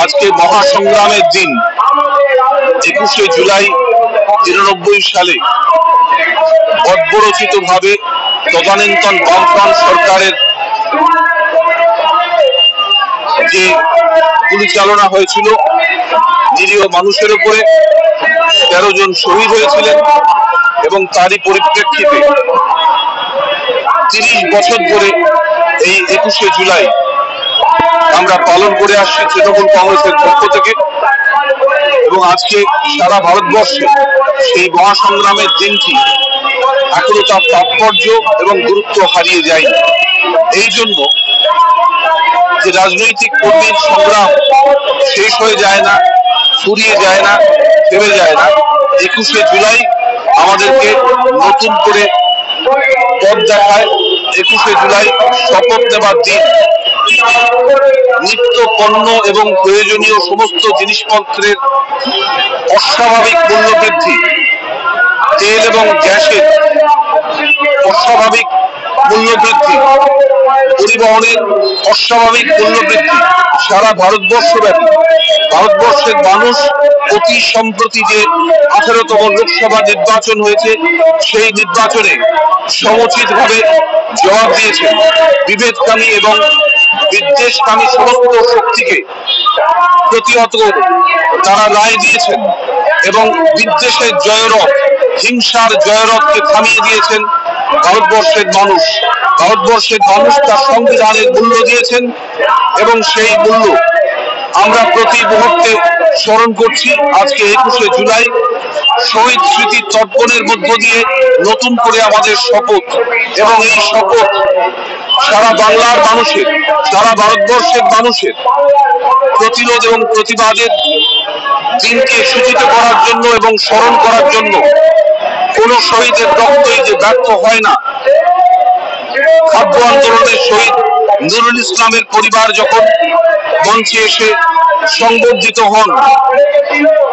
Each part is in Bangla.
আজকে মহাসংগ্রামের দিন 21শে জুলাই 93 সালে বর্বরচিত ভাবে তদানীন্তন বামফ্রন্ট সরকারের যে পরিচালনা হয়েছিল, নিরীহ মানুষের উপরে 13 জন শহীদ হয়েছিলেন এবং তারই পরিপ্রেক্ষিতে 30 বছর ধরে এই 21শে জুলাই আমরা পালন করে আসছি তৃণমূল কংগ্রেসের পক্ষ থেকে। এবং আজকে সারা ভারতবর্ষে সেই মহাসংগ্রামের দিনটি এখনো তার তাৎপর্য এবং গুরুত্ব হারিয়ে যায়নি। এই জন্য যে রাজনৈতিক কর্মীর সংগ্রাম শেষ হয়ে যায় না, ফুরিয়ে যায় না, থেমে যায় না, 21শে জুলাই আমাদেরকে নতুন করে পথ দেখায়। 21শে জুলাই শপথ নেবার দিন। নিত্য পণ্য এবং প্রয়োজনীয় সমস্ত জিনিসপত্রের অস্বাভাবিক মূল্য বৃদ্ধি, তেল এবং গ্যাসের অস্বাভাবিক মূল্য বৃদ্ধি, পরিবহনের অস্বাভাবিক মূল্য বৃদ্ধি সারা ভারতবর্ষব্যাপী। ভারতবর্ষের মানুষ অতি সম্প্রতি যে 18তম লোকসভা নির্বাচন হয়েছে, সেই নির্বাচনে সমুচিতভাবে জবাব দিয়েছে। বিভেদকামী এবং বিদ্বেষকামী সমস্ত শক্তিকে প্রতিহত করে তারা রায় দিয়েছেন এবং বিদ্বেষের জয়রথ, হিংসার জয়রথকে থামিয়ে দিয়েছেন ভারতবর্ষের মানুষ। ভারতবর্ষের মানুষ তার সংবিধানের মূল্য দিয়েছেন এবং সেই মূল্য আমরা প্রতি মুহূর্তে স্মরণ করছি। আজকে 21শে জুলাই শহীদ স্মৃতি তর্পণের মধ্য দিয়ে নতুন করে আমাদের শপথ, এবং এই শপথ সারা বাংলার মানুষের, সারা ভারতবর্ষের মানুষের প্রতিরোধ এবং প্রতিবাদের দিনকে সূচিত করার জন্য এবং স্মরণ করার জন্য। কোন শহীদের রক্তই যে ব্যর্থ হয় না। খাদ্য আন্দোলনের শহীদ নুরুল ইসলামের পরিবার যখন মঞ্চে এসে সংবর্ধিত হন,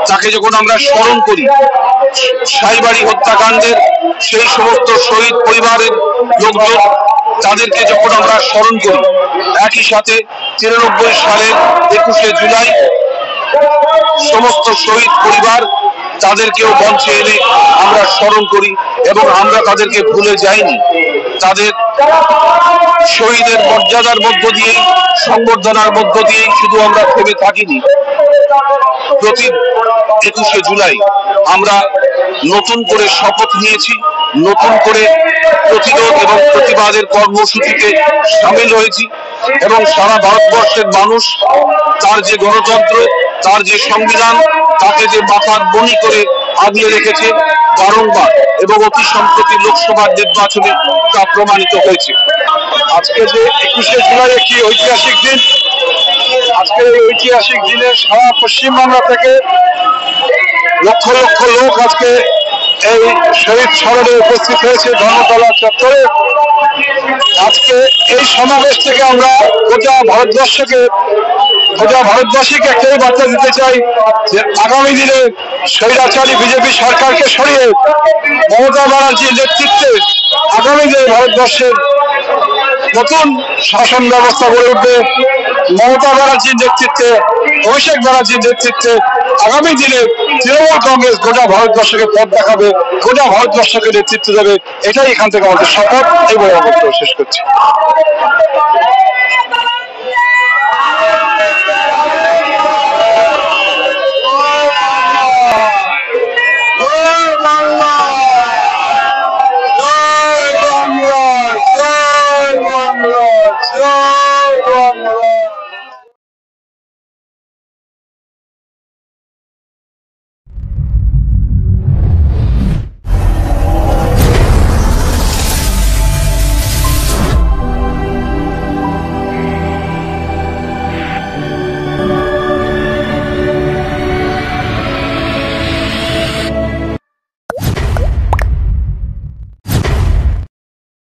তাকে যখন আমরা স্মরণ করি, সাইবাড়ি হত্যাকাণ্ডের সেই সমস্ত শহীদ পরিবারের লোকজন, তাদেরকে যখন আমরা স্মরণ করি, একই সাথে 93 সালের 21শে জুলাই সমস্ত শহীদ পরিবার, তাদেরকেও মঞ্চে এনে আমরা স্মরণ করি এবং আমরা তাদেরকে ভুলে যাইনি। তাদের শহীদের মর্যাদার মধ্য দিয়েই, সংবর্ধনার মধ্য দিয়েই শুধু আমরা থেমে থাকিনি। প্রতি 21শে জুলাই আমরা নতুন করে শপথ নিয়েছি, নতুন করে প্রতিরোধ এবং প্রতিবাদের কর্মসূচিতে সামিল হয়েছি এবং সারা ভারতবর্ষের মানুষ তার যে গণতন্ত্র, তার যে সংবিধান, তাকে যে মাথার মণি করে আগলে রেখেছে বারংবার, এবং অতি সম্প্রতি লোকসভার নির্বাচনে তা প্রমাণিত হয়েছে। আজকে যে 21শে জুলাই একটি ঐতিহাসিক দিন। আজকে এই ঐতিহাসিক দিনে সারা পশ্চিমবাংলা থেকে লক্ষ লক্ষ লোক আজকে এই শহীদ স্মরণে উপস্থিত হয়েছে ধর্মতলা চত্বরে। আজকে এই সমাবেশ থেকে আমরা গোটা ভারতবাসীকে একটাই বার্তা দিতে চাই যে আগামী দিনে স্বৈরাচারী বিজেপি সরকারকে সরিয়ে মমতা ব্যানার্জির নেতৃত্বে আগামী দিনে ভারতবর্ষের নতুন শাসন ব্যবস্থা গড়ে উঠবে। মমতা ব্যানার্জির নেতৃত্বে, অভিষেক ব্যানার্জির নেতৃত্বে আগামী দিনে তৃণমূল কংগ্রেস গোটা ভারতবর্ষকে পথ দেখাবে, গোটা ভারতবর্ষকে নেতৃত্ব দেবে। এটাই এখান থেকে আমাদের শপথ। এই বলে বক্তব্য শেষ করছি।